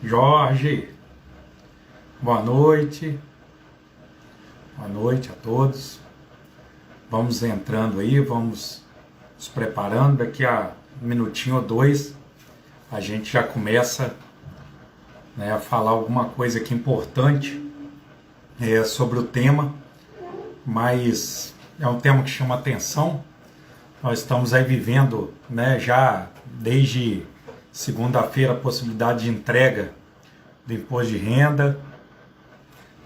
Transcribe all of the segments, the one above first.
Jorge, boa noite a todos. Vamos entrando aí, vamos nos preparando. Daqui a um minutinho ou dois a gente já começa, né, a falar alguma coisa aqui importante sobre o tema, mas é um tema que chama atenção. Nós estamos aí vivendo, né, já desde segunda-feira a possibilidade de entrega do imposto de renda,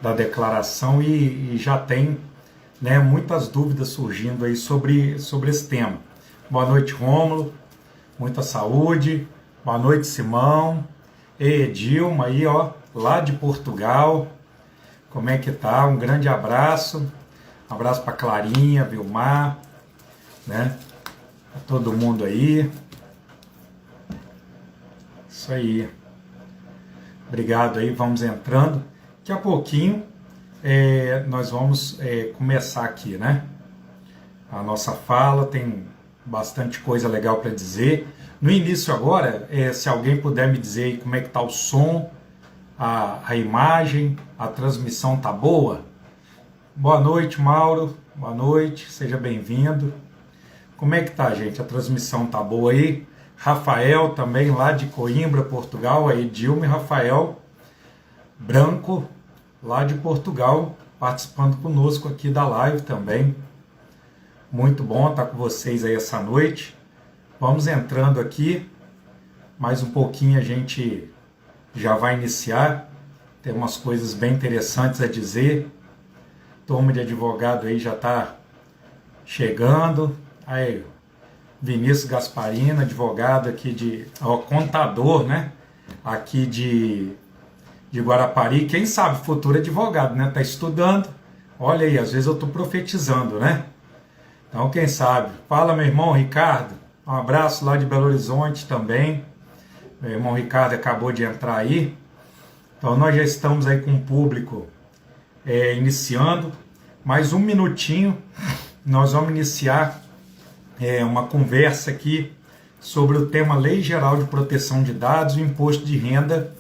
da declaração e já tem, né, muitas dúvidas surgindo aí sobre esse tema. Boa noite, Rômulo, muita saúde. Boa noite, Simão. E Dilma aí, ó, lá de Portugal. Como é que tá? Um grande abraço. Um abraço para Clarinha, Vilmar, né? Pra todo mundo aí. Isso aí. Obrigado aí, vamos entrando. Daqui a pouquinho nós vamos começar aqui, né? A nossa fala, tem bastante coisa legal para dizer. No início agora, se alguém puder me dizer aí como é que tá o som, a imagem, a transmissão tá boa? Boa noite, Mauro. Boa noite, seja bem-vindo. Como é que tá, gente? A transmissão tá boa aí? Rafael também, lá de Coimbra, Portugal. Aí, Dilma e Rafael Branco, lá de Portugal, participando conosco aqui da live também. Muito bom estar com vocês aí essa noite. Vamos entrando aqui. Mais um pouquinho a gente já vai iniciar. Tem umas coisas bem interessantes a dizer. Turma de advogado aí já está chegando. Aí, Vinícius Gasparino, advogado aqui contador, né? Aqui de Guarapari. Quem sabe, futuro advogado, né? Tá estudando. Olha aí, às vezes eu tô profetizando, né? Então, quem sabe. Fala, meu irmão Ricardo. Um abraço lá de Belo Horizonte também. Meu irmão Ricardo acabou de entrar aí. Então, nós já estamos aí com o público iniciando. Mais um minutinho, nós vamos iniciar uma conversa aqui sobre o tema Lei Geral de Proteção de Dados e Imposto de Renda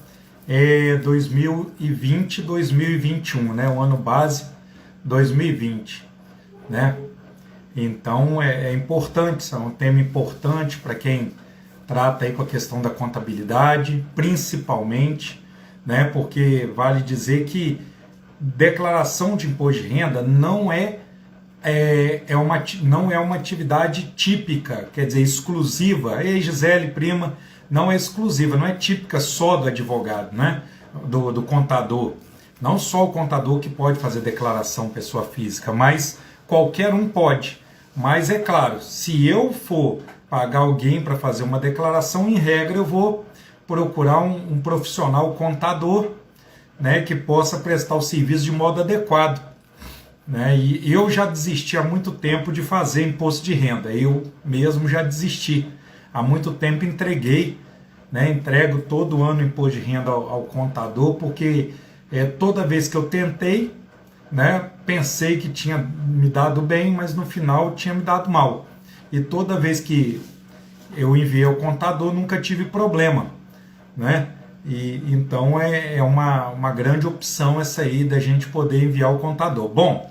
2020-2021, né? O ano base 2020, né? Então é importante, é um tema importante para quem trata aí com a questão da contabilidade, principalmente, né? Porque vale dizer que declaração de imposto de renda não é uma atividade típica, quer dizer, exclusiva. Ei, Gisele, prima, não é exclusiva, não é típica só do advogado, né? Do contador. Não só o contador que pode fazer declaração pessoa física, mas qualquer um pode. Mas é claro, se eu for pagar alguém para fazer uma declaração, em regra eu vou procurar um profissional contador, né, que possa prestar o serviço de modo adequado. Né? E eu já desisti há muito tempo de fazer imposto de renda. Eu mesmo já desisti. Há muito tempo entreguei, né, entrego todo ano imposto de renda ao contador, porque toda vez que eu tentei, né, pensei que tinha me dado bem, mas no final tinha me dado mal. E toda vez que eu enviei ao contador, nunca tive problema, né? E então é uma grande opção essa aí da gente poder enviar ao contador. Bom,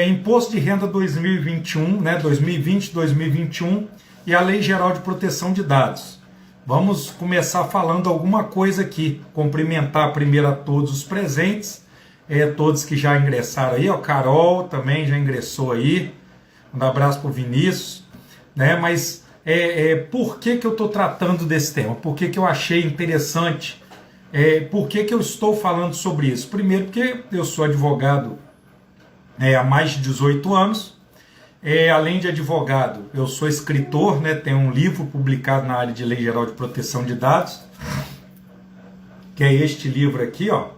Imposto de Renda 2021, né, 2020-2021 e a Lei Geral de Proteção de Dados. Vamos começar falando alguma coisa aqui. Cumprimentar primeiro a todos os presentes, todos que já ingressaram aí, ó, Carol também já ingressou aí. Um abraço para o Vinícius, né? Mas por que eu estou tratando desse tema? Por que eu achei interessante? Por que eu estou falando sobre isso? Primeiro, porque eu sou advogado há mais de 18 anos. Além de advogado, eu sou escritor, né? Tenho um livro publicado na área de Lei Geral de Proteção de Dados, que é este livro aqui, ó,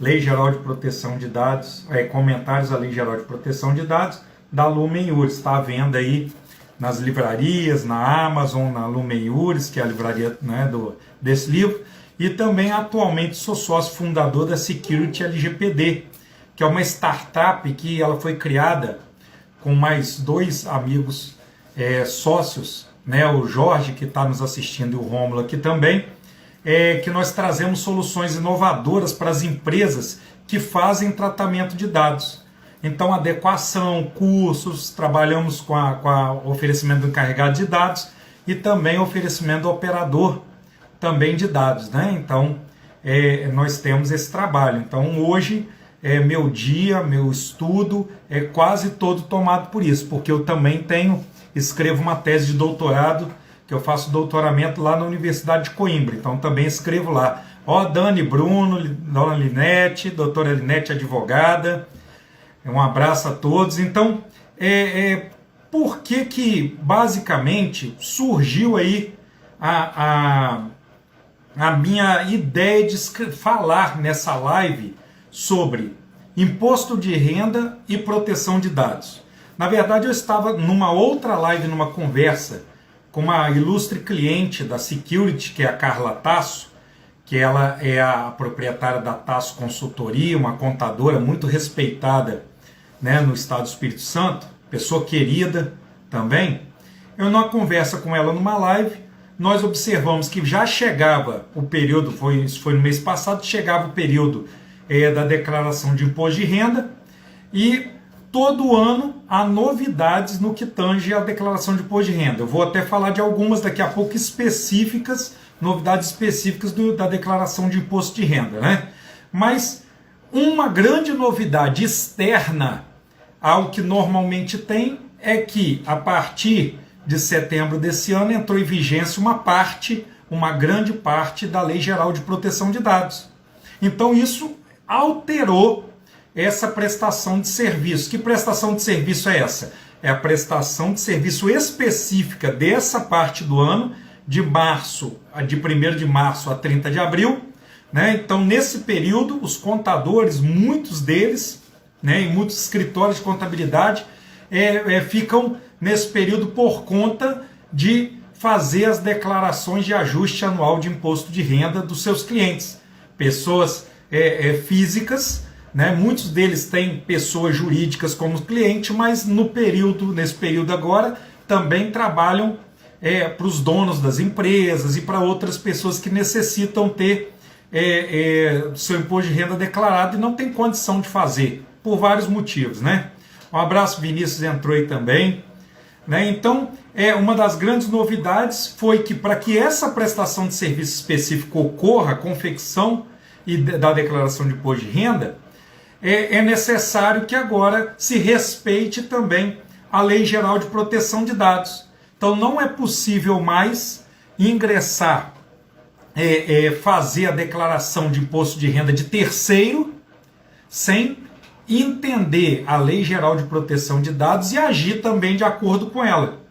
Lei Geral de Proteção de Dados, Comentários à Lei Geral de Proteção de Dados, da Lumen Juris. Está à venda aí nas livrarias, na Amazon, na Lumen Juris, que é a livraria, né, desse livro. E também atualmente sou sócio fundador da Security LGPD, que é uma startup que ela foi criada com mais dois amigos sócios, né, o Jorge, que está nos assistindo, e o Rômulo aqui também. é que nós trazemos soluções inovadoras para as empresas que fazem tratamento de dados. Então, adequação, cursos, trabalhamos com o oferecimento do encarregado de dados e também oferecimento do operador também de dados, né? Então, nós temos esse trabalho. Então, hoje, meu dia, meu estudo é quase todo tomado por isso, porque eu também escrevo uma tese de doutorado, que eu faço doutoramento lá na Universidade de Coimbra, então também escrevo lá. Ó, Dani, Bruno, Dona Linete, doutora Linete, advogada, um abraço a todos. Então, por que basicamente surgiu aí a minha ideia de falar nessa live sobre imposto de renda e proteção de dados? Na verdade, eu estava numa outra live, numa conversa com uma ilustre cliente da Security, que é a Carla Tasso, que ela é a proprietária da Tasso Consultoria, uma contadora muito respeitada, né, no estado do Espírito Santo, pessoa querida também. Eu, numa conversa com ela numa live, nós observamos que já chegava o período, isso foi no mês passado, chegava o período da declaração de imposto de renda, e todo ano há novidades no que tange a declaração de imposto de renda. Eu vou até falar de algumas daqui a pouco específicas, novidades específicas da declaração de imposto de renda, né? Mas uma grande novidade externa ao que normalmente tem é que a partir de setembro desse ano entrou em vigência uma grande parte da Lei Geral de Proteção de Dados. Então isso alterou essa prestação de serviço. Que prestação de serviço é essa? É a prestação de serviço específica dessa parte do ano, de 1º de março a 30 de abril. Né? Então, nesse período, os contadores, muitos deles, né, em muitos escritórios de contabilidade, ficam nesse período por conta de fazer as declarações de ajuste anual de imposto de renda dos seus clientes. Pessoas físicas, né? Muitos deles têm pessoas jurídicas como cliente, mas nesse período agora também trabalham para os donos das empresas e para outras pessoas que necessitam ter seu imposto de renda declarado e não tem condição de fazer, por vários motivos, né? Um abraço, Vinícius entrou aí também. Né? Então, uma das grandes novidades foi que para que essa prestação de serviço específico ocorra, a confecção da declaração de imposto de renda, é necessário que agora se respeite também a Lei Geral de Proteção de Dados. Então não é possível mais ingressar, fazer a declaração de imposto de renda de terceiro sem entender a Lei Geral de Proteção de Dados e agir também de acordo com ela.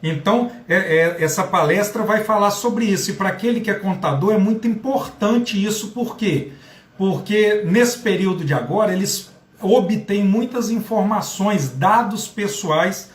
Então, essa palestra vai falar sobre isso. E para aquele que é contador é muito importante isso. Por quê? Porque nesse período de agora eles obtêm muitas informações, dados pessoais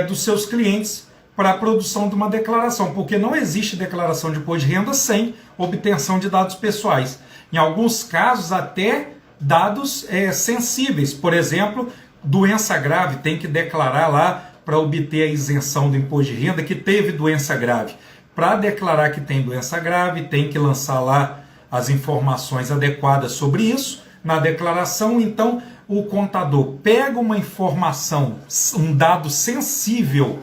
dos seus clientes para a produção de uma declaração. Porque não existe declaração de imposto de renda sem obtenção de dados pessoais. Em alguns casos até dados sensíveis. Por exemplo, doença grave, tem que declarar lá para obter a isenção do imposto de renda que teve doença grave. Para declarar que tem doença grave, tem que lançar lá as informações adequadas sobre isso na declaração. Então, o contador pega uma informação, um dado sensível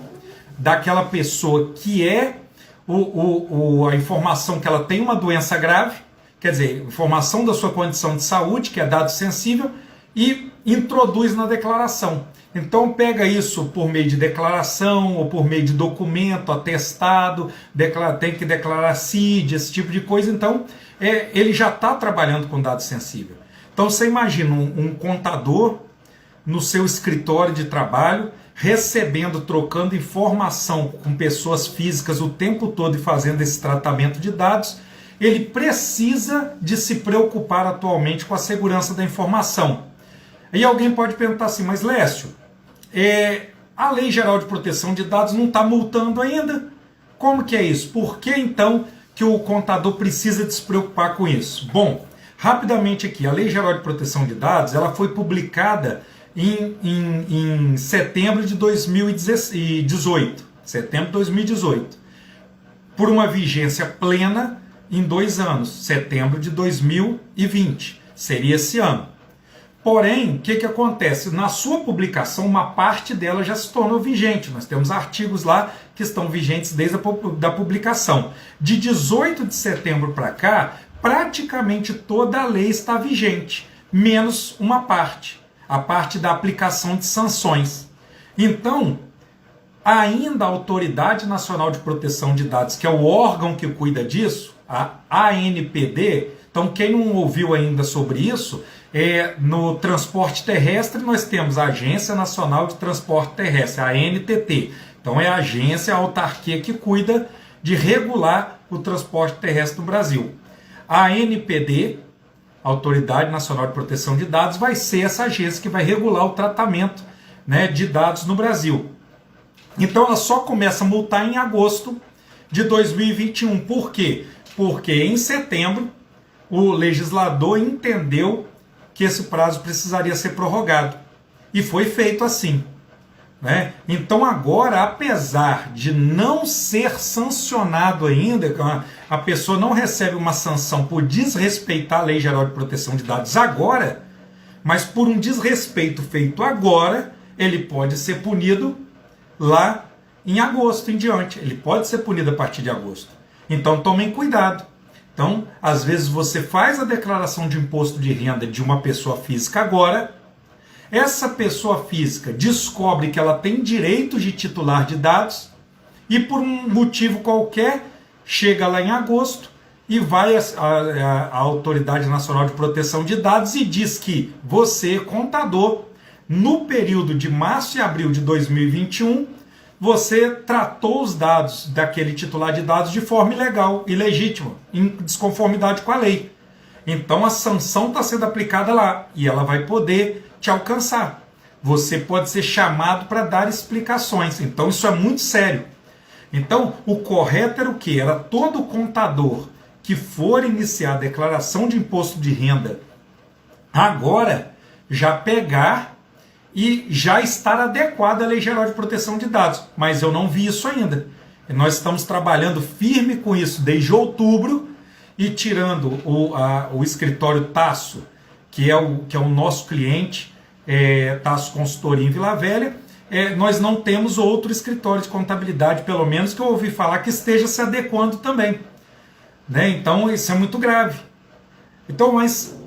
daquela pessoa que a informação que ela tem uma doença grave, quer dizer, informação da sua condição de saúde, que é dado sensível, e introduz na declaração. Então pega isso por meio de declaração ou por meio de documento, atestado, tem que declarar CID, esse tipo de coisa. Então ele já está trabalhando com dado sensível. Então você imagina um contador no seu escritório de trabalho, recebendo, trocando informação com pessoas físicas o tempo todo e fazendo esse tratamento de dados. Ele precisa de se preocupar atualmente com a segurança da informação. E alguém pode perguntar assim, mas Lécio, a Lei Geral de Proteção de Dados não está multando ainda? Como que é isso? Por que então que o contador precisa de se preocupar com isso? Bom, rapidamente aqui, a Lei Geral de Proteção de Dados ela foi publicada em setembro de 2018, por uma vigência plena em 2 anos, setembro de 2020, seria esse ano. Porém, o que acontece? Na sua publicação, uma parte dela já se tornou vigente. Nós temos artigos lá que estão vigentes desde a publicação. De 18 de setembro para cá, praticamente toda a lei está vigente, menos uma parte, a parte da aplicação de sanções. Então, ainda a Autoridade Nacional de Proteção de Dados, que é o órgão que cuida disso, a ANPD, então quem não ouviu ainda sobre isso, no transporte terrestre nós temos a Agência Nacional de Transporte Terrestre, a ANTT. Então é a agência, a autarquia que cuida de regular o transporte terrestre no Brasil. A ANPD, Autoridade Nacional de Proteção de Dados, vai ser essa agência que vai regular o tratamento, né, de dados no Brasil. Então ela só começa a multar em agosto de 2021. Por quê? Porque em setembro o legislador entendeu que esse prazo precisaria ser prorrogado. E foi feito assim, né? Então agora, apesar de não ser sancionado ainda, a pessoa não recebe uma sanção por desrespeitar a Lei Geral de Proteção de Dados agora, mas por um desrespeito feito agora, ele pode ser punido lá em agosto em diante. Ele pode ser punido a partir de agosto. Então tomem cuidado. Então, às vezes você faz a declaração de imposto de renda de uma pessoa física agora, essa pessoa física descobre que ela tem direito de titular de dados e por um motivo qualquer chega lá em agosto e vai à Autoridade Nacional de Proteção de Dados e diz que você, contador, no período de março e abril de 2021, você tratou os dados daquele titular de dados de forma ilegal, ilegítima, em desconformidade com a lei. Então a sanção está sendo aplicada lá e ela vai poder te alcançar. Você pode ser chamado para dar explicações. Então isso é muito sério. Então o correto era o quê? Era todo contador que for iniciar a declaração de imposto de renda agora já pegar e já estar adequada à Lei Geral de Proteção de Dados. Mas eu não vi isso ainda. Nós estamos trabalhando firme com isso desde outubro e tirando o escritório Tasso, que é o nosso cliente, Tasso Consultoria em Vila Velha, nós não temos outro escritório de contabilidade, pelo menos que eu ouvi falar, que esteja se adequando também. Né? Então isso é muito grave. Então, mas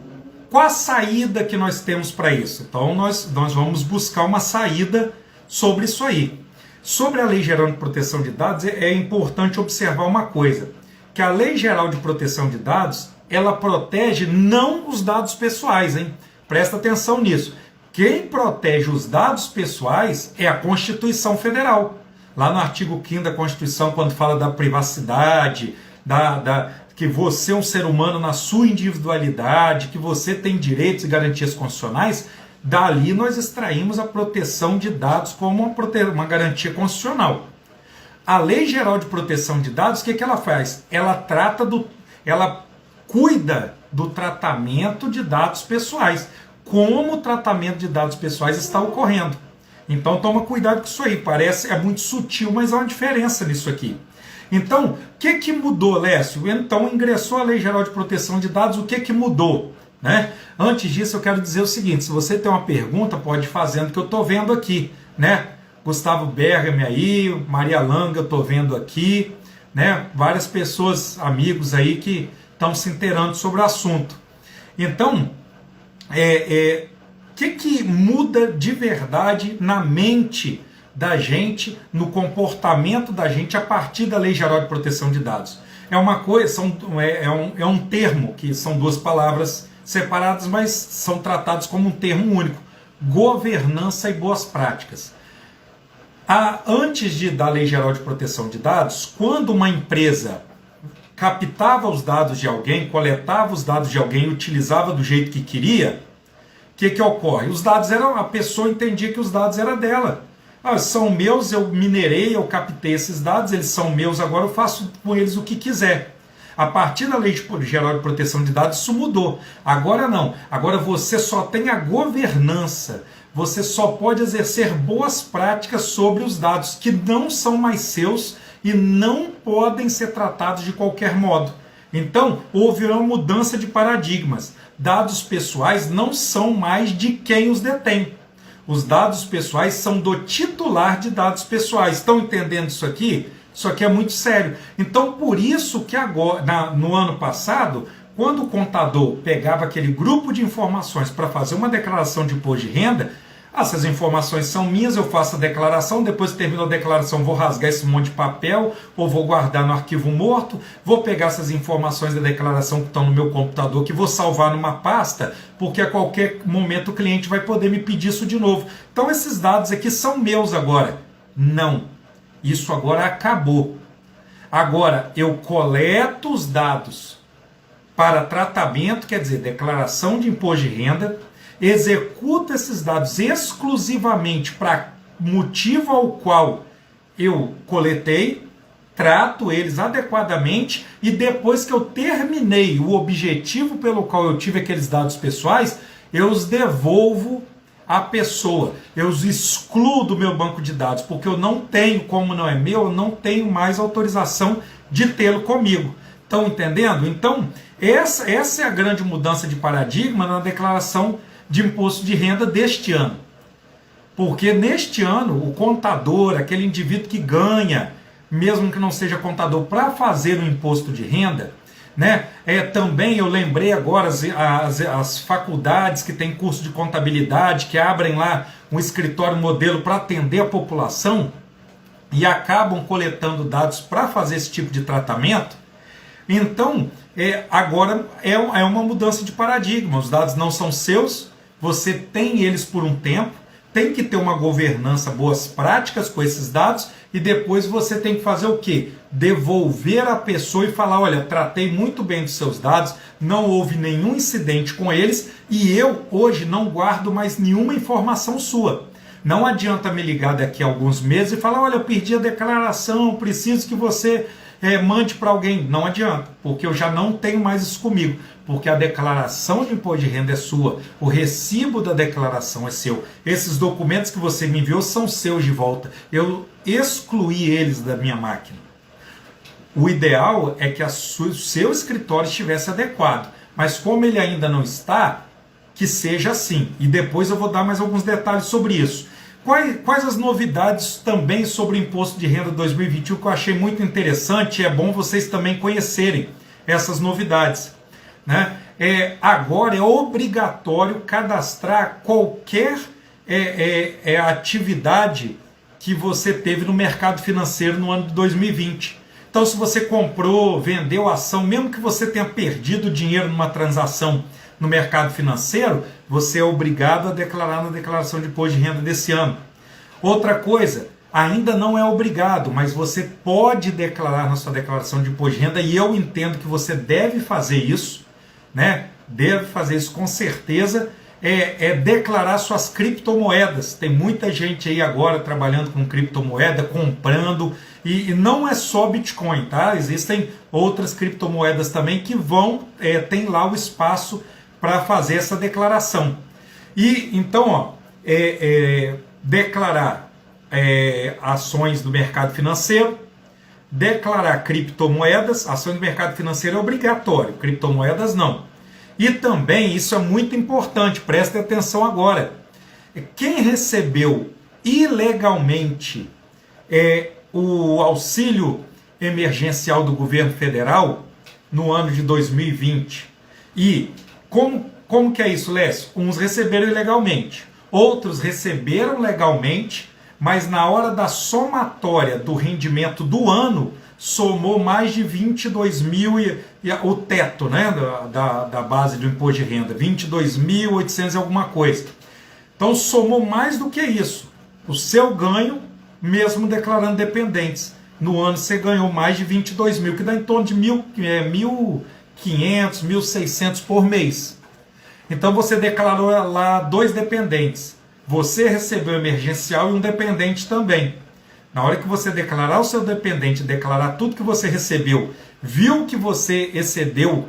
qual a saída que nós temos para isso? Então nós vamos buscar uma saída sobre isso aí. Sobre a Lei Geral de Proteção de Dados, é importante observar uma coisa, que a Lei Geral de Proteção de Dados, ela protege não os dados pessoais, hein? Presta atenção nisso. Quem protege os dados pessoais é a Constituição Federal. Lá no artigo 5º da Constituição, quando fala da privacidade, que você é um ser humano na sua individualidade, que você tem direitos e garantias constitucionais, dali nós extraímos a proteção de dados como uma garantia constitucional. A Lei Geral de Proteção de Dados, o que ela faz? Ela cuida do tratamento de dados pessoais. Como o tratamento de dados pessoais está ocorrendo. Então toma cuidado com isso aí. É muito sutil, mas há uma diferença nisso aqui. Então, o que mudou, Lécio? Então, ingressou a Lei Geral de Proteção de Dados, o que mudou? Né? Antes disso, eu quero dizer o seguinte, se você tem uma pergunta, pode ir fazendo, que eu estou vendo aqui. Né? Gustavo Bergame aí, Maria Langa, eu estou vendo aqui. Né? Várias pessoas, amigos aí, que estão se inteirando sobre o assunto. Então, o que muda de verdade na mente da gente, no comportamento da gente a partir da Lei Geral de Proteção de Dados? É uma coisa, é um termo, que são duas palavras separadas, mas são tratados como um termo único: governança e boas práticas. Antes da Lei Geral de Proteção de Dados, quando uma empresa captava os dados de alguém, coletava os dados de alguém e utilizava do jeito que queria, o que ocorre? Os dados a pessoa entendia que os dados eram dela. São meus, eu minerei, eu captei esses dados, eles são meus, agora eu faço com eles o que quiser. A partir da Lei Geral de Proteção de Dados, isso mudou. Agora não. Agora você só tem a governança. Você só pode exercer boas práticas sobre os dados, que não são mais seus e não podem ser tratados de qualquer modo. Então, houve uma mudança de paradigmas. Dados pessoais não são mais de quem os detém. Os dados pessoais são do titular de dados pessoais. Estão entendendo isso aqui? Isso aqui é muito sério. Então, por isso que agora, no ano passado, quando o contador pegava aquele grupo de informações para fazer uma declaração de imposto de renda, essas informações são minhas, eu faço a declaração, depois que terminou a declaração vou rasgar esse monte de papel, ou vou guardar no arquivo morto, vou pegar essas informações da declaração que estão no meu computador, que vou salvar numa pasta, porque a qualquer momento o cliente vai poder me pedir isso de novo. Então esses dados aqui são meus agora. Não. Isso agora acabou. Agora, eu coleto os dados para tratamento, quer dizer, declaração de imposto de renda, executo esses dados exclusivamente para motivo ao qual eu coletei, trato eles adequadamente e depois que eu terminei o objetivo pelo qual eu tive aqueles dados pessoais, eu os devolvo à pessoa, eu os excluo do meu banco de dados, porque eu não tenho, como não é meu, eu não tenho mais autorização de tê-lo comigo. Estão entendendo? Então, essa é a grande mudança de paradigma na declaração de imposto de renda deste ano. Porque neste ano, o contador, aquele indivíduo que ganha, mesmo que não seja contador, para fazer o imposto de renda, né? Também eu lembrei agora as faculdades que têm curso de contabilidade, que abrem lá um escritório modelo para atender a população e acabam coletando dados para fazer esse tipo de tratamento. Então, agora é uma mudança de paradigma. Os dados não são seus, você tem eles por um tempo, tem que ter uma governança, boas práticas com esses dados, e depois você tem que fazer o quê? Devolver a pessoa e falar, olha, tratei muito bem dos seus dados, não houve nenhum incidente com eles, e eu hoje não guardo mais nenhuma informação sua. Não adianta me ligar daqui a alguns meses e falar, olha, eu perdi a declaração, preciso que você mande para alguém. Não adianta, porque eu já não tenho mais isso comigo, porque a declaração de imposto de renda é sua, o recibo da declaração é seu, esses documentos que você me enviou são seus de volta, eu excluí eles da minha máquina. O ideal é que o seu escritório estivesse adequado, mas como ele ainda não está, que seja assim, e depois eu vou dar mais alguns detalhes sobre isso. Quais as novidades também sobre o Imposto de Renda 2021 que eu achei muito interessante, e é bom vocês também conhecerem essas novidades, né? Agora é obrigatório cadastrar qualquer atividade que você teve no mercado financeiro no ano de 2020. Então, se você comprou, vendeu ação, mesmo que você tenha perdido dinheiro numa transação no mercado financeiro, você é obrigado a declarar na declaração de imposto de renda desse ano. Outra coisa, ainda não é obrigado, mas você pode declarar na sua declaração de imposto de renda, e eu entendo que você deve fazer isso, né? Deve fazer isso com certeza, declarar suas criptomoedas. Tem muita gente aí agora trabalhando com criptomoeda, comprando, e não é só Bitcoin, tá? Existem outras criptomoedas também que tem lá o espaço para fazer essa declaração. E então, declarar ações do mercado financeiro, declarar criptomoedas, ações do mercado financeiro é obrigatório, criptomoedas não. E também, isso é muito importante, preste atenção agora, quem recebeu ilegalmente o auxílio emergencial do governo federal no ano de 2020, e como que é isso, Lécio? Uns receberam ilegalmente, outros receberam legalmente, mas na hora da somatória do rendimento do ano, somou mais de 22 mil, o teto, né, da base do imposto de renda, 22.800 e alguma coisa. Então somou mais do que isso. O seu ganho, mesmo declarando dependentes. No ano você ganhou mais de 22 mil, que dá em torno de 1.500, 1.600 por mês. Então você declarou lá 2 dependentes. Você recebeu emergencial e um dependente também. Na hora que você declarar o seu dependente, declarar tudo que você recebeu, viu que você excedeu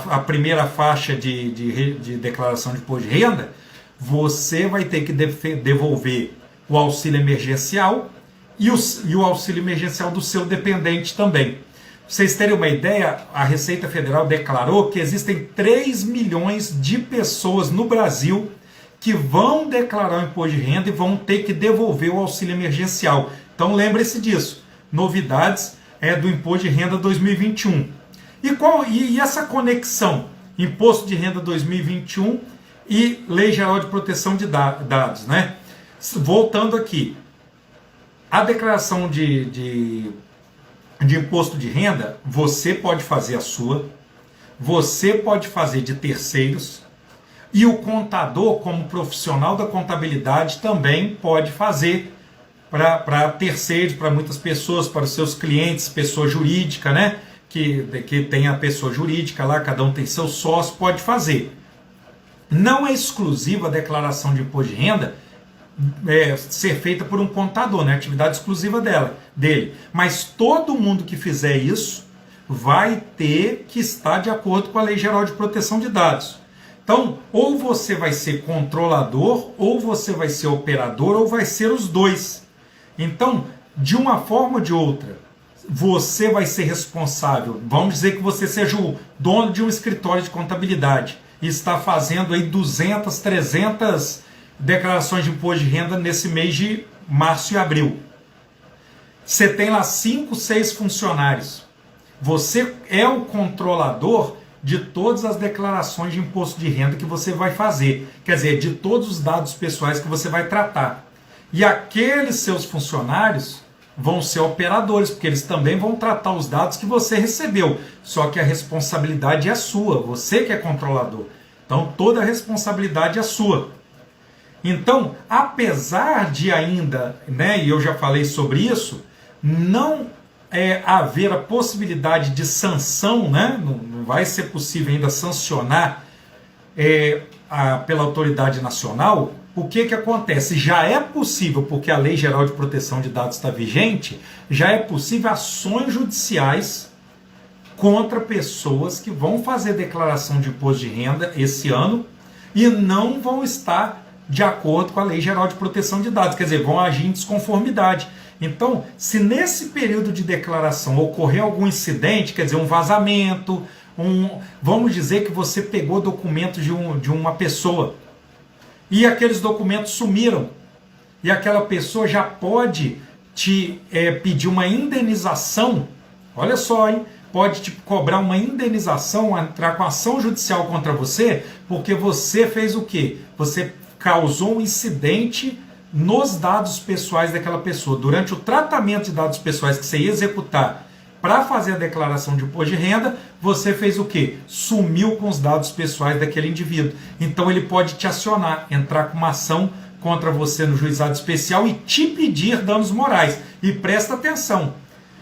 a primeira faixa de declaração de imposto de renda, você vai ter que devolver o auxílio emergencial e o auxílio emergencial do seu dependente também. vocês terem uma ideia, a Receita Federal declarou que existem 3 milhões de pessoas no Brasil que vão declarar o imposto de renda e vão ter que devolver o auxílio emergencial. Então lembre-se disso. Novidades do imposto de renda 2021. E essa conexão imposto de renda 2021 e Lei Geral de Proteção de Dados, né? Voltando aqui, a declaração de imposto de renda, você pode fazer a sua, você pode fazer de terceiros, e o contador, como profissional da contabilidade, também pode fazer para terceiros, para muitas pessoas, para os seus clientes, pessoa jurídica, né? Que tem a pessoa jurídica lá, cada um tem seu sócio, pode fazer. Não é exclusiva a declaração de imposto de renda ser feita por um contador, né? Atividade exclusiva dele. Mas todo mundo que fizer isso vai ter que estar de acordo com a Lei Geral de Proteção de Dados. Então, ou você vai ser controlador, ou você vai ser operador, ou vai ser os dois. Então, de uma forma ou de outra, você vai ser responsável. Vamos dizer que você seja o dono de um escritório de contabilidade e está fazendo aí 200, 300 declarações de imposto de renda nesse mês de março e abril. Você tem lá 5, 6 funcionários. Você é o controlador de todas as declarações de imposto de renda que você vai fazer. Quer dizer, de todos os dados pessoais que você vai tratar. E aqueles seus funcionários vão ser operadores, porque eles também vão tratar os dados que você recebeu. Só que a responsabilidade é sua, você que é controlador. Então toda a responsabilidade é sua. Então, apesar de ainda, né, e eu já falei sobre isso, não haver a possibilidade de sanção, né, não vai ser possível ainda sancionar pela autoridade nacional. O que acontece? Já é possível, porque a Lei Geral de Proteção de Dados está vigente, já é possível ações judiciais contra pessoas que vão fazer declaração de imposto de renda esse ano e não vão estar de acordo com a Lei Geral de Proteção de Dados, quer dizer, vão agir em desconformidade. Então, se nesse período de declaração ocorrer algum incidente, quer dizer, um vazamento, vamos dizer que você pegou documentos de uma pessoa, e aqueles documentos sumiram, e aquela pessoa já pode te pedir uma indenização, olha só, hein? Pode te cobrar uma indenização, entrar com ação judicial contra você, porque você fez o quê? Você causou um incidente nos dados pessoais daquela pessoa. Durante o tratamento de dados pessoais que você ia executar para fazer a declaração de imposto de renda, você fez o quê? Sumiu com os dados pessoais daquele indivíduo. Então ele pode te acionar, entrar com uma ação contra você no juizado especial e te pedir danos morais. E presta atenção,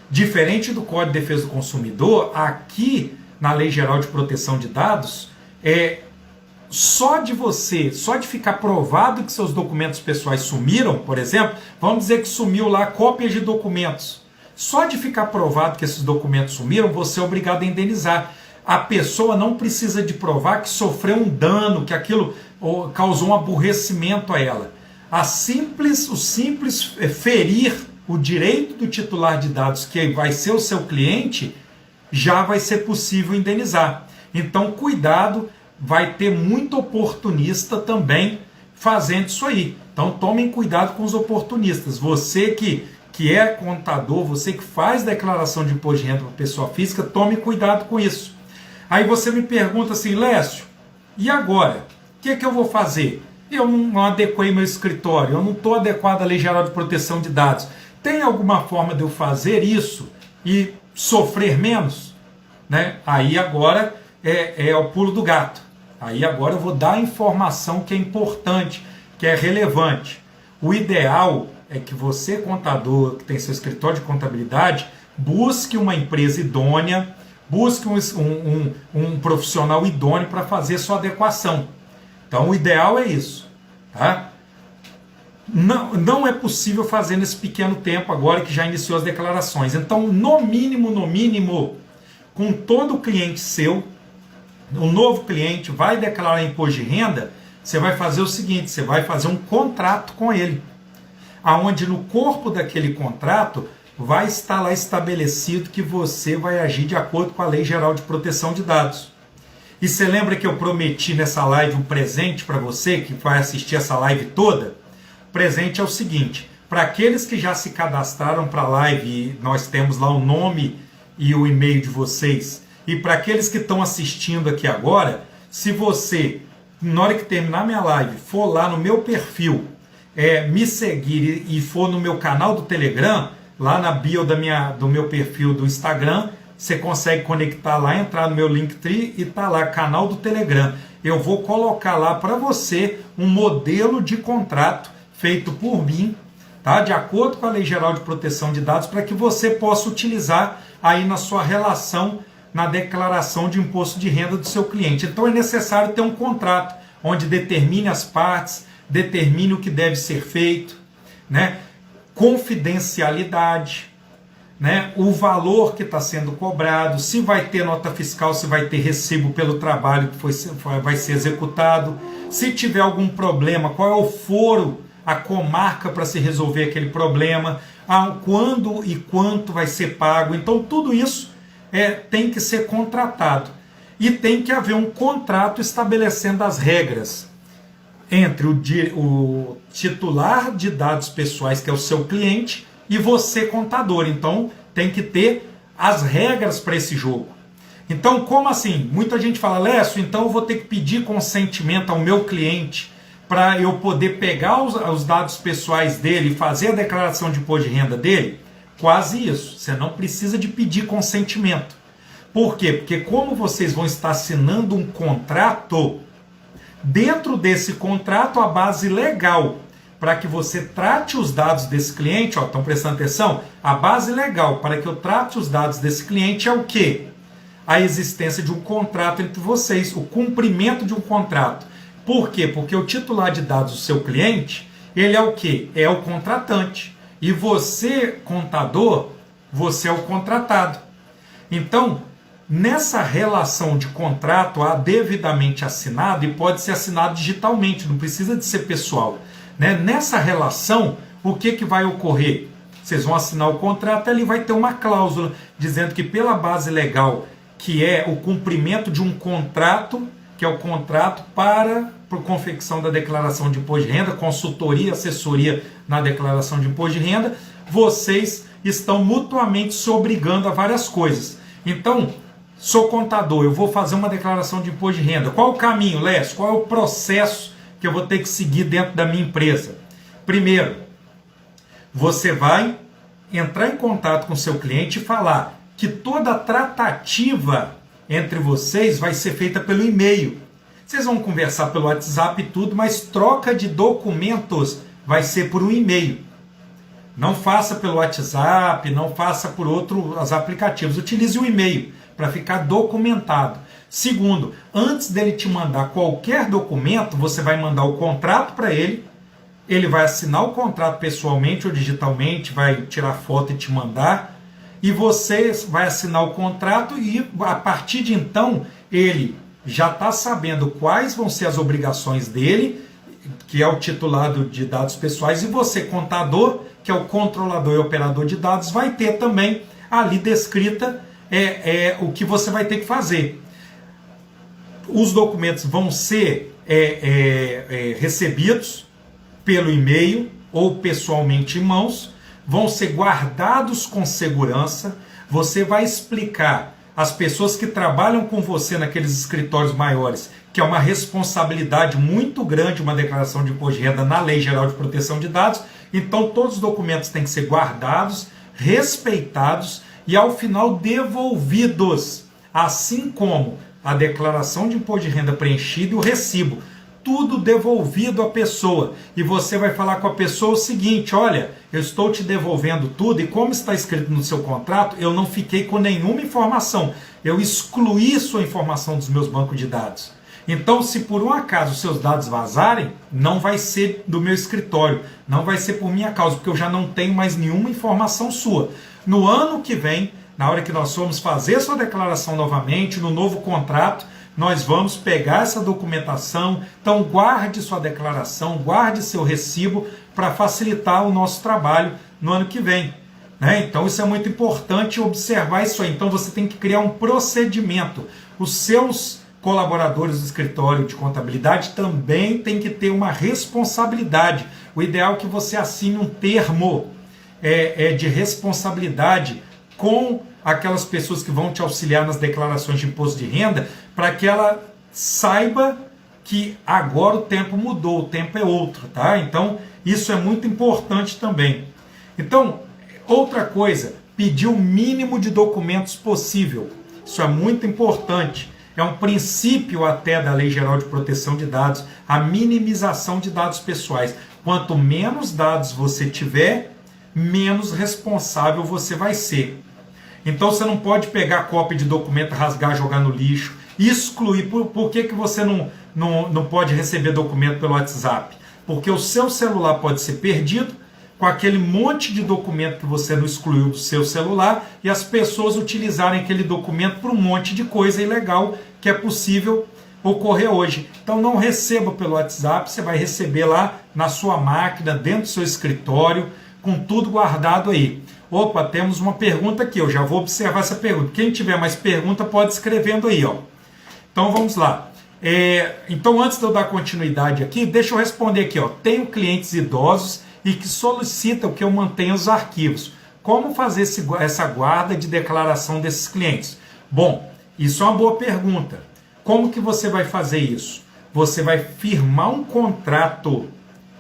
diferente do Código de Defesa do Consumidor, aqui na Lei Geral de Proteção de Dados, só de ficar provado que seus documentos pessoais sumiram, por exemplo, vamos dizer que sumiu lá cópias de documentos. Só de ficar provado que esses documentos sumiram, você é obrigado a indenizar. A pessoa não precisa de provar que sofreu um dano, que aquilo causou um aborrecimento a ela. O simples ferir o direito do titular de dados, que vai ser o seu cliente, já vai ser possível indenizar. Então, cuidado, vai ter muito oportunista também fazendo isso aí. Então, tomem cuidado com os oportunistas. Você que é contador, você que faz declaração de imposto de renda para pessoa física, tome cuidado com isso. Aí você me pergunta assim, Lécio, e agora? O que eu vou fazer? Eu não adequei meu escritório, eu não estou adequado à Lei Geral de Proteção de Dados. Tem alguma forma de eu fazer isso e sofrer menos? Né? Aí agora é o pulo do gato. Aí agora eu vou dar a informação que é importante, que é relevante. O ideal é que você, contador, que tem seu escritório de contabilidade, busque uma empresa idônea, busque um profissional idôneo para fazer sua adequação. Então o ideal é isso. Tá? Não é possível fazer nesse pequeno tempo agora que já iniciou as declarações. Então, no mínimo, com todo cliente seu, um novo cliente vai declarar imposto de renda, você vai fazer o seguinte, você vai fazer um contrato com ele, aonde no corpo daquele contrato vai estar lá estabelecido que você vai agir de acordo com a Lei Geral de Proteção de Dados. E você lembra que eu prometi nessa live um presente para você, que vai assistir essa live toda? O presente é o seguinte: para aqueles que já se cadastraram para a live, e nós temos lá o nome e o e-mail de vocês, e para aqueles que estão assistindo aqui agora, se você, na hora que terminar minha live, for lá no meu perfil, me seguir e for no meu canal do Telegram, lá na bio do meu perfil do Instagram, você consegue conectar lá, entrar no meu Linktree e tá lá, canal do Telegram. Eu vou colocar lá para você um modelo de contrato feito por mim, tá? De acordo com a Lei Geral de Proteção de Dados, para que você possa utilizar aí na sua relação, na declaração de imposto de renda do seu cliente. Então é necessário ter um contrato onde determine as partes, determine o que deve ser feito, né? Confidencialidade, né? O valor que está sendo cobrado, se vai ter nota fiscal, se vai ter recibo pelo trabalho que vai ser executado, se tiver algum problema, qual é o foro, a comarca para se resolver aquele problema, quando e quanto vai ser pago. Então tudo isso tem que ser contratado e tem que haver um contrato estabelecendo as regras entre o titular de dados pessoais, que é o seu cliente, e você, contador. Então tem que ter as regras para esse jogo. Então, como assim? Muita gente fala: Lécio, então eu vou ter que pedir consentimento ao meu cliente para eu poder pegar os dados pessoais dele e fazer a declaração de imposto de renda dele? Quase isso. Você não precisa de pedir consentimento. Por quê? Porque como vocês vão estar assinando um contrato, dentro desse contrato, a base legal para que você trate os dados desse cliente, estão prestando atenção? A base legal para que eu trate os dados desse cliente é o quê? A existência de um contrato entre vocês, o cumprimento de um contrato. Por quê? Porque o titular de dados do seu cliente, ele é o quê? É o contratante. E você, contador, você é o contratado. Então, nessa relação de contrato, há devidamente assinado, e pode ser assinado digitalmente, não precisa de ser pessoal, né? Nessa relação, o que vai ocorrer? Vocês vão assinar o contrato, ali vai ter uma cláusula dizendo que pela base legal, que é o cumprimento de um contrato, que é o contrato por confecção da declaração de imposto de renda, consultoria, assessoria na declaração de imposto de renda, vocês estão mutuamente se obrigando a várias coisas. Então, sou contador, eu vou fazer uma declaração de imposto de renda. Qual o caminho, Lécio? Qual é o processo que eu vou ter que seguir dentro da minha empresa? Primeiro, você vai entrar em contato com o seu cliente e falar que toda a tratativa entre vocês vai ser feita pelo e-mail. Vocês vão conversar pelo WhatsApp e tudo, mas troca de documentos vai ser por um e-mail. Não faça pelo WhatsApp, não faça por outros aplicativos. Utilize o e-mail para ficar documentado. Segundo, antes dele te mandar qualquer documento, você vai mandar o contrato para ele, ele vai assinar o contrato pessoalmente ou digitalmente, vai tirar foto e te mandar, e você vai assinar o contrato e a partir de então ele já está sabendo quais vão ser as obrigações dele, que é o titular de dados pessoais, e você, contador, que é o controlador e operador de dados, vai ter também ali descrita o que você vai ter que fazer. Os documentos vão ser recebidos pelo e-mail ou pessoalmente em mãos, vão ser guardados com segurança, você vai explicar às pessoas que trabalham com você naqueles escritórios maiores que é uma responsabilidade muito grande uma declaração de imposto de renda na Lei Geral de Proteção de Dados, então todos os documentos têm que ser guardados, respeitados e ao final devolvidos, assim como a declaração de imposto de renda preenchida e o recibo, tudo devolvido à pessoa. E você vai falar com a pessoa o seguinte: olha, eu estou te devolvendo tudo e como está escrito no seu contrato, eu não fiquei com nenhuma informação. Eu excluí sua informação dos meus bancos de dados. Então, se por um acaso os seus dados vazarem, não vai ser do meu escritório, não vai ser por minha causa, porque eu já não tenho mais nenhuma informação sua. No ano que vem, na hora que nós formos fazer sua declaração novamente, no novo contrato, nós vamos pegar essa documentação. Então guarde sua declaração, guarde seu recibo para facilitar o nosso trabalho no ano que vem. né? Então isso é muito importante observar isso aí. Então você tem que criar um procedimento. Os seus colaboradores do escritório de contabilidade também têm que ter uma responsabilidade. O ideal é que você assine um termo de responsabilidade com aquelas pessoas que vão te auxiliar nas declarações de imposto de renda, para que ela saiba que agora o tempo mudou, o tempo é outro, tá? Então isso é muito importante também. Então, outra coisa, pedir o mínimo de documentos possível. Isso é muito importante. É um princípio até da Lei Geral de Proteção de Dados, a minimização de dados pessoais. Quanto menos dados você tiver, menos responsável você vai ser. Então você não pode pegar cópia de documento, rasgar, jogar no lixo, excluir. Por que você não pode receber documento pelo WhatsApp? Porque o seu celular pode ser perdido com aquele monte de documento que você não excluiu do seu celular e as pessoas utilizarem aquele documento para um monte de coisa ilegal que é possível ocorrer hoje. Então não receba pelo WhatsApp, você vai receber lá na sua máquina, dentro do seu escritório, com tudo guardado aí. Opa, temos uma pergunta aqui, eu já vou observar essa pergunta. Quem tiver mais pergunta pode escrevendo aí, ó. Então vamos lá. Então antes de eu dar continuidade aqui, deixa eu responder aqui, ó. Tenho clientes idosos e que solicitam que eu mantenha os arquivos. Como fazer essa guarda de declaração desses clientes? Bom, isso é uma boa pergunta. Como que você vai fazer isso? Você vai firmar um contrato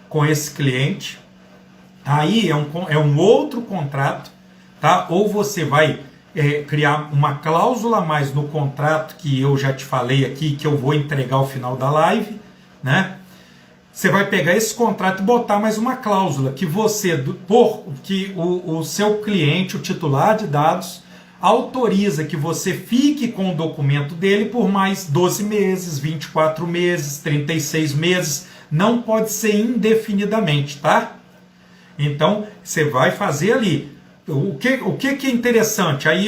com esse cliente, aí é um outro contrato, tá? Ou você vai criar uma cláusula a mais no contrato que eu já te falei aqui, que eu vou entregar ao final da live, né? Você vai pegar esse contrato e botar mais uma cláusula que o seu cliente, o titular de dados, autoriza que você fique com o documento dele por mais 12 meses, 24 meses, 36 meses, não pode ser indefinidamente, tá? Então, você vai fazer ali. O que é interessante? Aí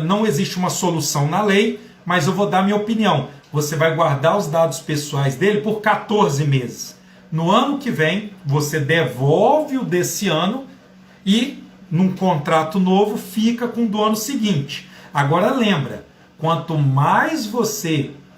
não existe uma solução na lei, mas eu vou dar minha opinião. Você vai guardar os dados pessoais dele por 14 meses. No ano que vem, você devolve o desse ano e, num contrato novo, fica com o do ano seguinte. Agora lembra, quanto mais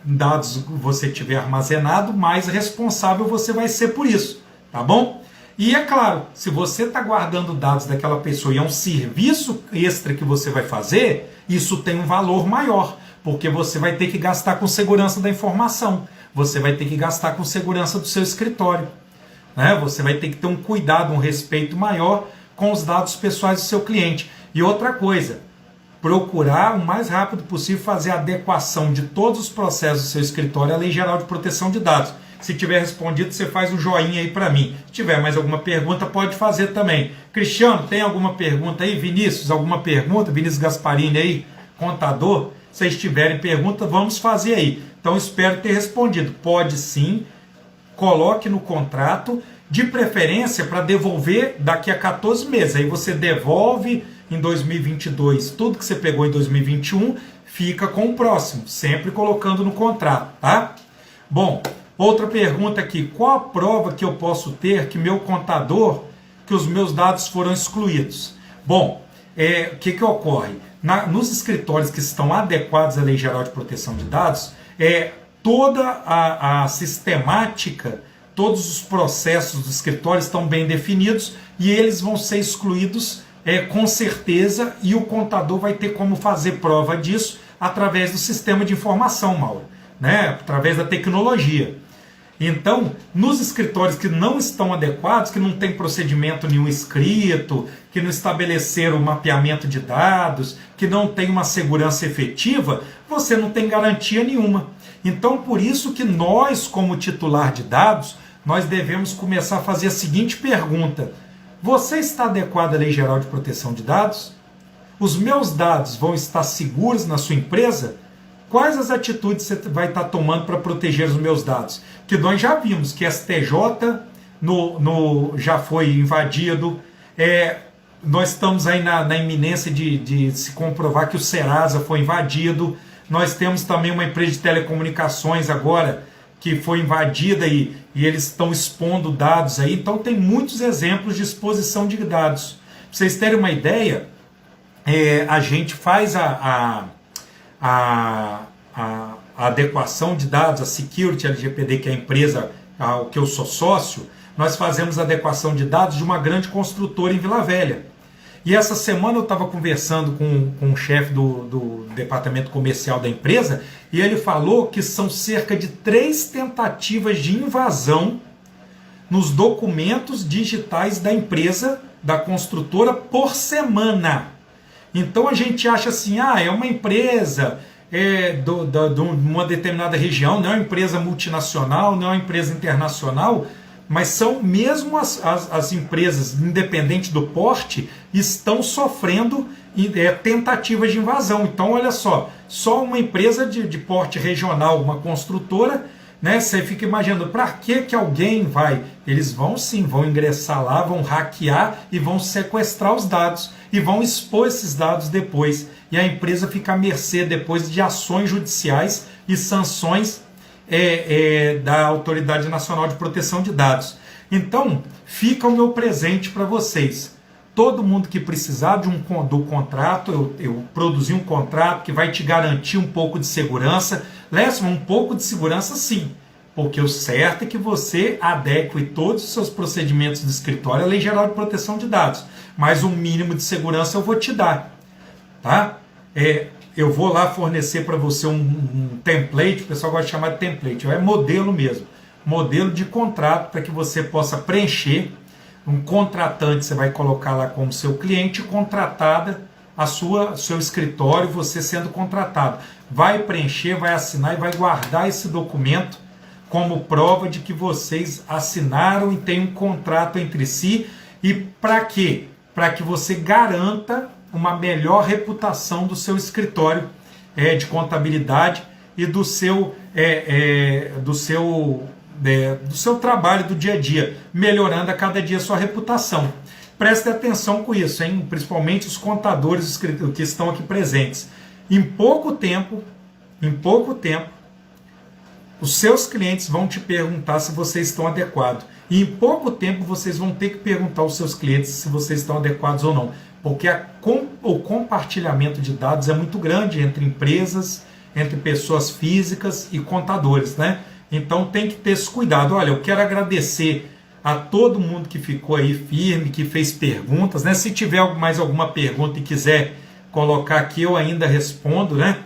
dados você tiver armazenado, mais responsável você vai ser por isso, tá bom? E é claro, se você está guardando dados daquela pessoa e é um serviço extra que você vai fazer, isso tem um valor maior, porque você vai ter que gastar com segurança da informação, você vai ter que gastar com segurança do seu escritório, né? Você vai ter que ter um cuidado, um respeito maior com os dados pessoais do seu cliente. E outra coisa, procurar o mais rápido possível fazer a adequação de todos os processos do seu escritório à Lei Geral de Proteção de Dados. Se tiver respondido, você faz um joinha aí para mim. Se tiver mais alguma pergunta, pode fazer também. Cristiano, tem alguma pergunta aí? Vinícius, alguma pergunta? Vinícius Gasparini aí, contador? Se vocês tiverem pergunta, vamos fazer aí. Então, espero ter respondido. Pode sim, coloque no contrato, de preferência para devolver daqui a 14 meses. Aí você devolve em 2022 tudo que você pegou em 2021, fica com o próximo, sempre colocando no contrato, tá? Bom, outra pergunta aqui, qual a prova que eu posso ter que que os meus dados foram excluídos? Bom, o que ocorre? Nos escritórios que estão adequados à Lei Geral de Proteção de Dados, toda a sistemática, todos os processos do escritório estão bem definidos e eles vão ser excluídos com certeza, e o contador vai ter como fazer prova disso através do sistema de informação, Mauro, né? Através da tecnologia. Então, nos escritórios que não estão adequados, que não tem procedimento nenhum escrito, que não estabeleceram o mapeamento de dados, que não tem uma segurança efetiva, você não tem garantia nenhuma. Então, por isso que nós, como titular de dados, nós devemos começar a fazer a seguinte pergunta: você está adequado à Lei Geral de Proteção de Dados? Os meus dados vão estar seguros na sua empresa? Quais as atitudes você vai estar tomando para proteger os meus dados? Que nós já vimos que STJ já foi invadido, nós estamos aí na iminência de se comprovar que o Serasa foi invadido, nós temos também uma empresa de telecomunicações agora que foi invadida e eles estão expondo dados aí. Então tem muitos exemplos de exposição de dados. vocês terem uma ideia, a gente faz a adequação de dados, a Security LGPD, que é a empresa que eu sou sócio, nós fazemos a adequação de dados de uma grande construtora em Vila Velha. E essa semana eu estava conversando com o chefe do departamento comercial da empresa, e ele falou que são cerca de 3 tentativas de invasão nos documentos digitais da empresa, da construtora, por semana. Então a gente acha assim, é uma empresa de uma determinada região, não é uma empresa multinacional, não é uma empresa internacional, mas são mesmo as empresas, independente do porte, estão sofrendo tentativas de invasão. Então olha só uma empresa de porte regional, uma construtora, né, você fica imaginando, para que alguém vai? Eles vão sim, vão ingressar lá, vão hackear e vão sequestrar os dados e vão expor esses dados depois. E a empresa fica à mercê depois de ações judiciais e sanções da Autoridade Nacional de Proteção de Dados. Então, fica o meu presente para vocês. Todo mundo que precisar do contrato, eu produzi um contrato que vai te garantir um pouco de segurança. Lécio, um pouco de segurança sim, porque o certo é que você adeque todos os seus procedimentos do escritório à Lei Geral de Proteção de Dados, mas um mínimo de segurança eu vou te dar, tá? Eu vou lá fornecer para você um template, o pessoal gosta de chamar de template, é modelo mesmo, modelo de contrato para que você possa preencher. Um contratante você vai colocar lá como seu cliente, contratada seu escritório, você sendo contratado. Vai preencher, vai assinar e vai guardar esse documento como prova de que vocês assinaram e tem um contrato entre si. E para quê? Para que você garanta uma melhor reputação do seu escritório de contabilidade e do seu trabalho do dia a dia, melhorando a cada dia a sua reputação. Preste atenção com isso, hein? Principalmente os contadores que estão aqui presentes. Em pouco tempo, os seus clientes vão te perguntar se vocês estão adequados. E em pouco tempo vocês vão ter que perguntar aos seus clientes se vocês estão adequados ou não. Porque o compartilhamento de dados é muito grande entre empresas, entre pessoas físicas e contadores, né? Então tem que ter esse cuidado. Olha, eu quero agradecer a todo mundo que ficou aí firme, que fez perguntas, né? Se tiver mais alguma pergunta e quiser colocar aqui, eu ainda respondo, né?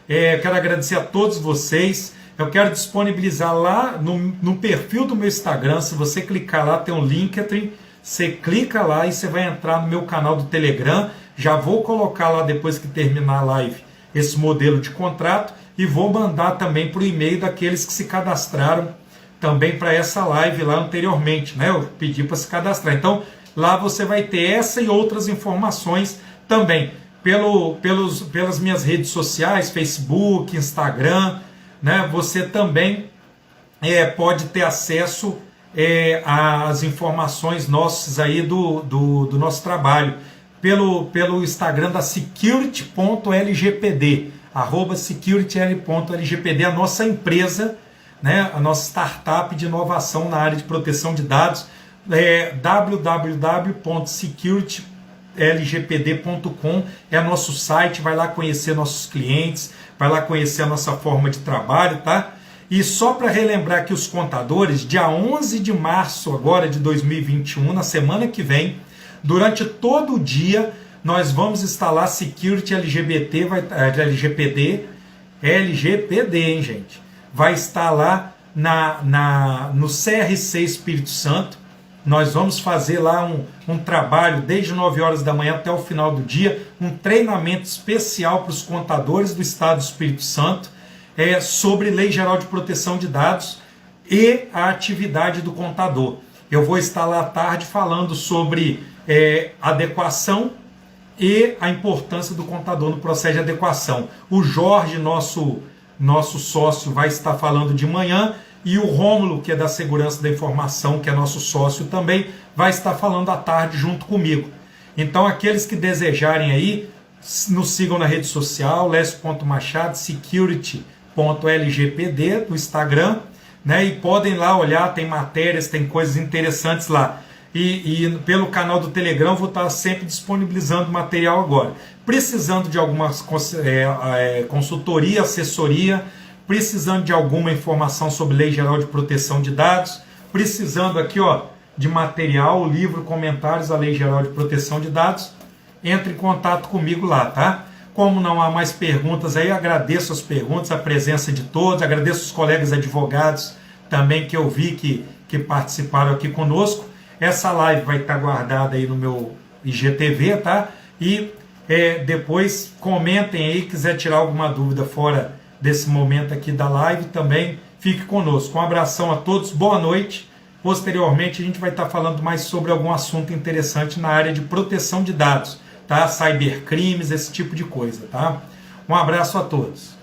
Eu quero agradecer a todos vocês. Eu quero disponibilizar lá no perfil do meu Instagram. Se você clicar lá, tem um Linktree. Você clica lá e você vai entrar no meu canal do Telegram. Já vou colocar lá, depois que terminar a live, esse modelo de contrato. E vou mandar também para o e-mail daqueles que se cadastraram também para essa live lá anteriormente, né? Eu pedi para se cadastrar. Então, lá você vai ter essa e outras informações também. Pelas minhas redes sociais, Facebook, Instagram, né? Você também pode ter acesso às informações nossas aí do nosso trabalho. Pelo Instagram da security.lgpd, @security.lgpd, a nossa empresa, né, a nossa startup de inovação na área de proteção de dados, www.security.lgpd.com é nosso site. Vai lá conhecer nossos clientes, vai lá conhecer a nossa forma de trabalho, tá? E só para relembrar que os contadores, dia 11 de março agora de 2021, na semana que vem, durante todo o dia, nós vamos instalar Security LGBT, LGPD, hein, gente? Vai estar lá no CRC Espírito Santo. Nós vamos fazer lá um trabalho desde 9 horas da manhã até o final do dia, um treinamento especial para os contadores do Estado do Espírito Santo, sobre Lei Geral de Proteção de Dados e a atividade do contador. Eu vou estar lá à tarde falando sobre adequação e a importância do contador no processo de adequação. O Jorge, nosso sócio, vai estar falando de manhã, e o Rômulo, que é da Segurança da Informação, que é nosso sócio também, vai estar falando à tarde junto comigo. Então, aqueles que desejarem aí, nos sigam na rede social, Lécio.Machado, security.lgpd, no Instagram, né? E podem lá olhar, tem matérias, tem coisas interessantes lá. e pelo canal do Telegram vou estar sempre disponibilizando material agora. Precisando de alguma consultoria, assessoria, precisando de alguma informação sobre Lei Geral de Proteção de Dados, precisando aqui de material, livro, comentários à Lei Geral de Proteção de Dados, entre em contato comigo lá, tá? Como não há mais perguntas aí, agradeço as perguntas, a presença de todos, agradeço os colegas advogados também que eu vi que participaram aqui conosco. Essa live vai estar guardada aí no meu IGTV, tá? E depois comentem aí, quiser tirar alguma dúvida fora desse momento aqui da live, também fique conosco. Um abração a todos, boa noite. Posteriormente a gente vai estar falando mais sobre algum assunto interessante na área de proteção de dados, tá? Cybercrimes, esse tipo de coisa, tá? Um abraço a todos.